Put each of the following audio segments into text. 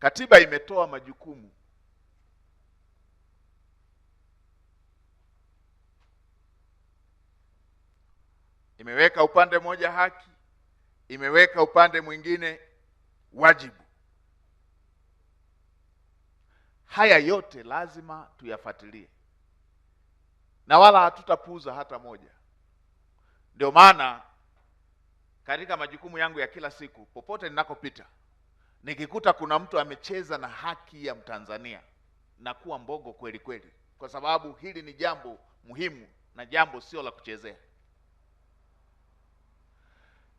Katiba imetoa majukumu. Imeweka upande mmoja haki, imeweka upande mwingine wajibu. Haya yote lazima tuyafuatilie, na wala hatutapuuza hata moja. Ndio maana katika majukumu yangu ya kila siku, popote ninakopita, nikikuta kuna mtu amecheza na haki ya Mtanzania, na kuwa mbogo kweli kweli, kwa sababu hili ni jambo muhimu na jambo sio la kuchezea.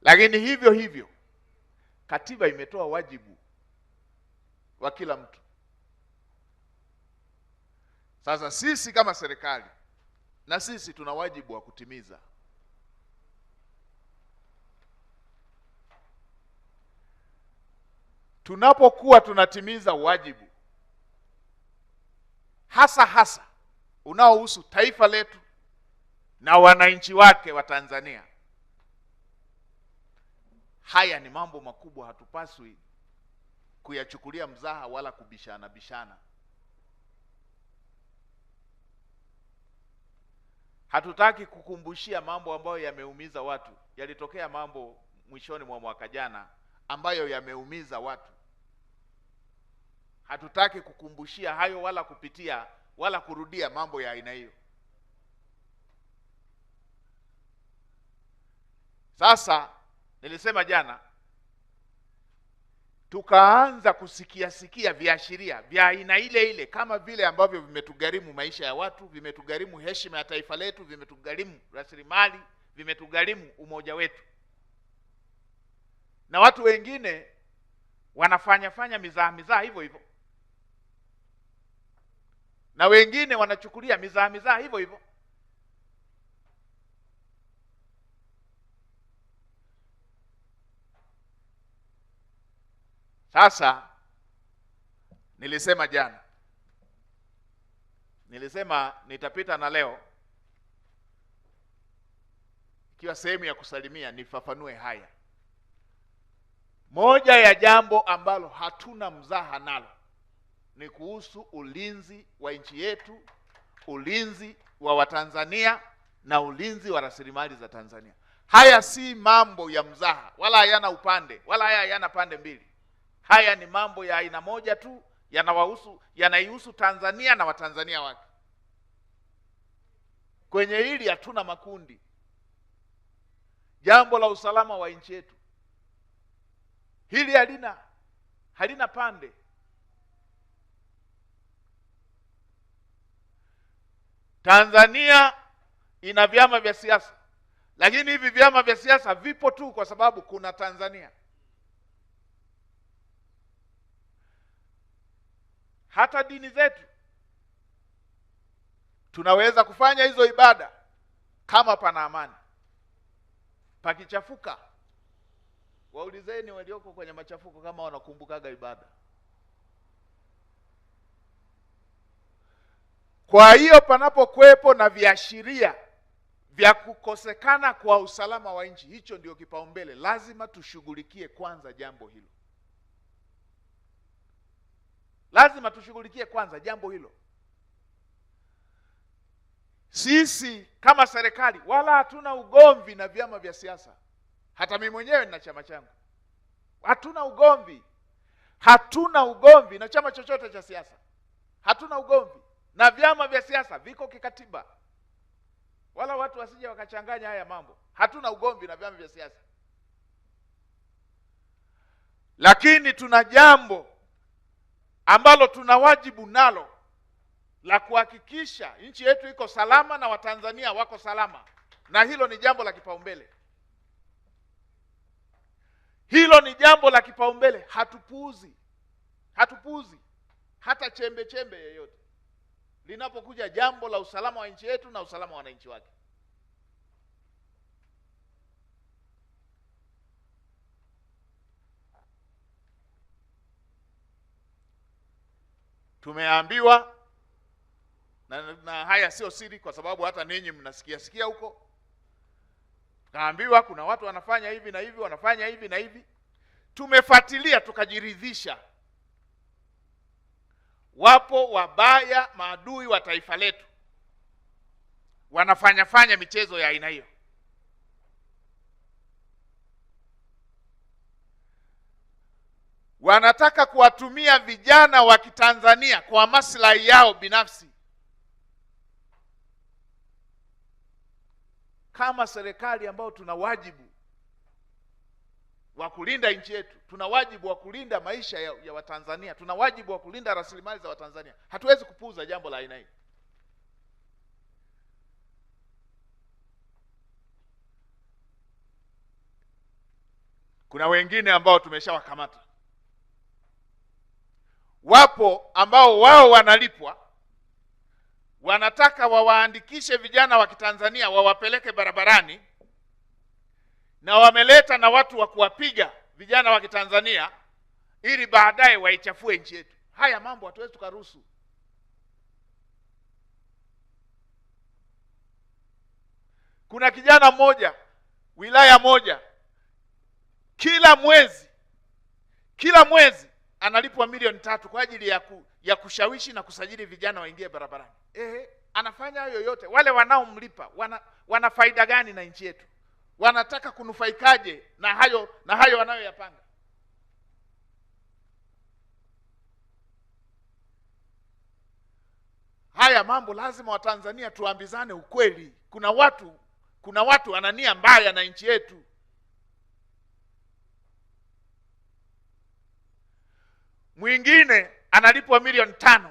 Lakini hivyo hivyo katiba imetoa wajibu wa kila mtu. Sasa sisi kama serikali, na sisi tuna wajibu wa kutimiza. Tunapokuwa tunatimiza wajibu, hasa unaohusu taifa letu na wananchi wake wa Tanzania, haya ni mambo makubwa, hatupaswi kuyachukulia mzaha wala kubishana. Hatutaki kukumbushia mambo ambayo yameumiza watu. Yalitokea mambo mwishoni mwa mwaka jana ambayo yameumiza watu. Hatutaki kukumbushia hayo wala kupitia wala kurudia mambo ya aina hiyo. Sasa nilisema jana, tukaanza kusikia viashiria vya aina ile kama vile ambavyo vimetugharimu maisha ya watu, vimetugharimu heshima ya taifa letu, vimetugharimu rasilimali, vimetugharimu umoja wetu. Na watu wengine wanafanya mizaha hivyo, na wengine wanachukulia mizaha hivyo. Sasa nilisema jana, nitapita na leo, ikiwa sehemu ya kusalimia, nifafanue haya. Moja ya jambo ambalo hatuna mzaha nalo ni kuhusu ulinzi wa nchi yetu, ulinzi wa Watanzania na ulinzi wa rasilimali za Tanzania. Haya si mambo ya mzaha, wala hayana upande, wala hayana pande mbili. Haya ni mambo ya aina moja tu, yanaihusu Tanzania na Watanzania wake. Kwenye hili hatuna makundi. Jambo la usalama wa nchi yetu, hili halina pande. Tanzania ina vyama vya siasa, lakini hivi vyama vya siasa vipo tu kwa sababu kuna Tanzania. Hata dini zetu tunaweza kufanya hizo ibada kama pana amani. Pakichafuka, waulizeni walioko kwenye machafuko kama wanakumbukaga ibada. Kwa hiyo panapokuwepo na viashiria vya kukosekana kwa usalama wa nchi, hicho ndio kipaumbele. Lazima tushughulikie kwanza jambo hilo. Lazima tushughulikie kwanza jambo hilo. Sisi kama serikali wala hatuna ugomvi na vyama vya siasa. Hata mimi mwenyewe nina chama changu. Hatuna ugomvi na chama chochote cha siasa. Hatuna ugomvi na vyama vya siasa, viko kikatiba. Wala watu wasije wakachanganya haya mambo. Hatuna ugomvi na vyama vya siasa. Lakini tuna jambo ambalo tuna wajibu nalo la kuhakikisha nchi yetu iko salama na Watanzania wako salama, na hilo ni jambo la kipaumbele. Hilo ni jambo la kipaumbele. Hatupuuzi hata chembe yoyote linapokuja jambo la usalama wa nchi yetu na usalama wa wananchi wake. Tumeambiwa na haya sio siri, kwa sababu hata ninyi mnasikia huko. Tunaambiwa kuna watu wanafanya hivi na hivi, wanafanya hivi na hivi. Tumefuatilia tukajiridhisha Wapo wabaya, maadui wa taifa letu, wanafanya michezo ya aina hiyo. Wanataka kuwatumia vijana wa Kitanzania kwa maslahi yao binafsi. Kama serikali ambao tuna wajibu wa kulinda nchi yetu, tuna wajibu wa kulinda maisha ya Watanzania, tuna wajibu wa kulinda rasilimali za Watanzania, hatuwezi kupuuza jambo la aina hii. Kuna wengine ambao tumeshawakamata. Wapo ambao wao wanalipwa, wanataka wawaandikishe vijana wa Kitanzania wawapeleke barabarani, na wameleta na watu wa kuwapiga vijana wa Kitanzania ili baadaye waichafue nchi yetu. Haya mambo hatuwezi tukaruhusu. Kuna kijana mmoja wilaya moja, kila mwezi analipwa milioni 3 kwa ajili ya kushawishi na kusajili vijana waingie barabarani. Anafanya hayo yote. Wale wanaomlipa wana faida gani na nchi yetu? Wanataka kunufaikaje na hayo wanayoyapanga? Haya mambo lazima Watanzania tuambizane ukweli. Kuna watu wana nia mbaya na nchi yetu. Mwingine analipwa milioni 5.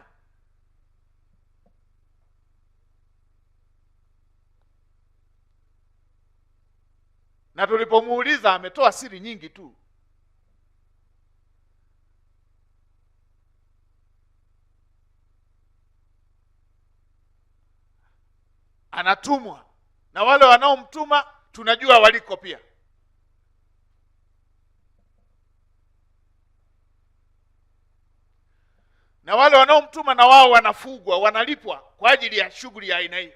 Na tulipomuuliza ametoa siri nyingi tu. Anatumwa, na wale wanaomtuma tunajua waliko pia. Na wale wanaomtuma na wao wanafugwa, wanalipwa kwa ajili ya shughuli ya aina hii.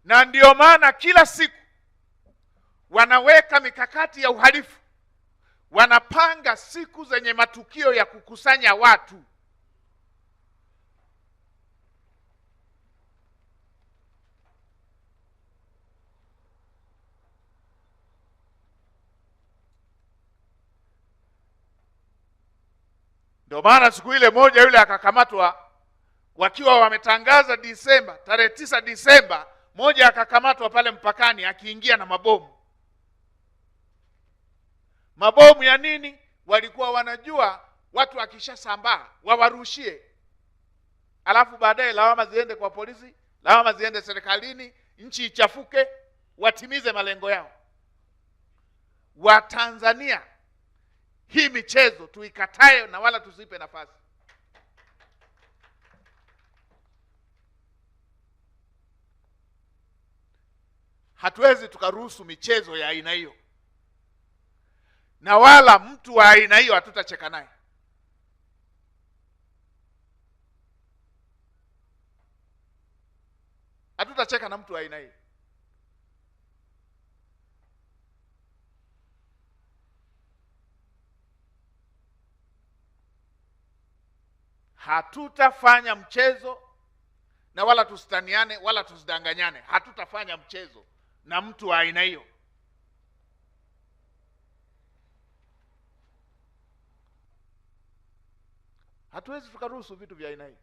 Na ndio maana kila siku wanaweka mikakati ya uhalifu, wanapanga siku zenye matukio ya kukusanya watu. Ndio maana siku ile moja yule akakamatwa, wakiwa wametangaza Disemba, tarehe 9 Disemba, moja akakamatwa pale mpakani akiingia na mabomu. Mabomu ya nini? Walikuwa wanajua watu akishasambaa wawarushie, alafu baadaye lawama ziende kwa polisi, lawama ziende serikalini, nchi ichafuke, watimize malengo yao. Watanzania, hii michezo tuikatae na wala tusipe nafasi. Hatuwezi tukaruhusu michezo ya aina hiyo, na wala mtu wa aina hiyo hatutacheka naye. Hatutacheka na mtu wa aina hiyo. Hatutafanya mchezo, na wala tusitaniane wala tusidanganyane. Hatutafanya mchezo na mtu wa aina hiyo. Hatuwezi tukaruhusu vitu vya aina hiyo,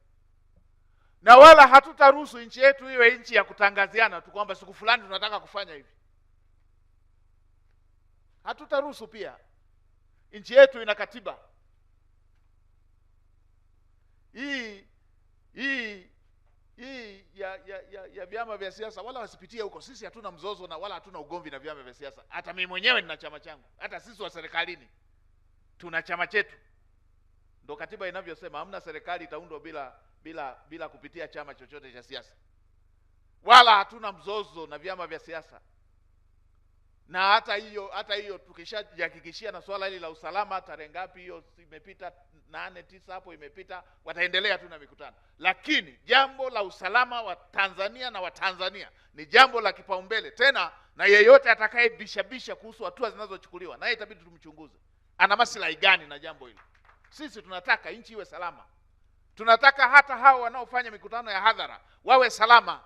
na wala hatutaruhusu nchi yetu iwe nchi ya kutangaziana tu kwamba siku fulani tunataka kufanya hivi. Hatutaruhusu pia. Nchi yetu ina katiba. Hii ya vyama vya siasa wala wasipitie huko. Sisi hatuna mzozo na wala hatuna ugomvi na vyama vya siasa. Hata mimi mwenyewe nina chama changu. Hata sisi wa serikalini tuna chama chetu. Ndio katiba inavyosema, hamna serikali itaundwa bila kupitia chama chochote cha siasa. Wala hatuna mzozo na vyama vya siasa. Na hata hiyo tukishajihakikishia na swala hili la usalama, tarehe ngapi hiyo imepita, 8 9 hapo imepita, wataendelea tu na mikutano. Lakini jambo la usalama wa Tanzania na Watanzania ni jambo la kipaumbele. Tena na yeyote atakayebishabisha kuhusu hatua zinazochukuliwa, naye itabidi tumchunguze. Ana maslahi gani na jambo hilo? Sisi tunataka nchi iwe salama. Tunataka hata hao wanaofanya mikutano ya hadhara wawe salama.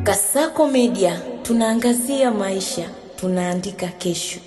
Kasako Media, tunaangazia maisha, tunaandika kesho.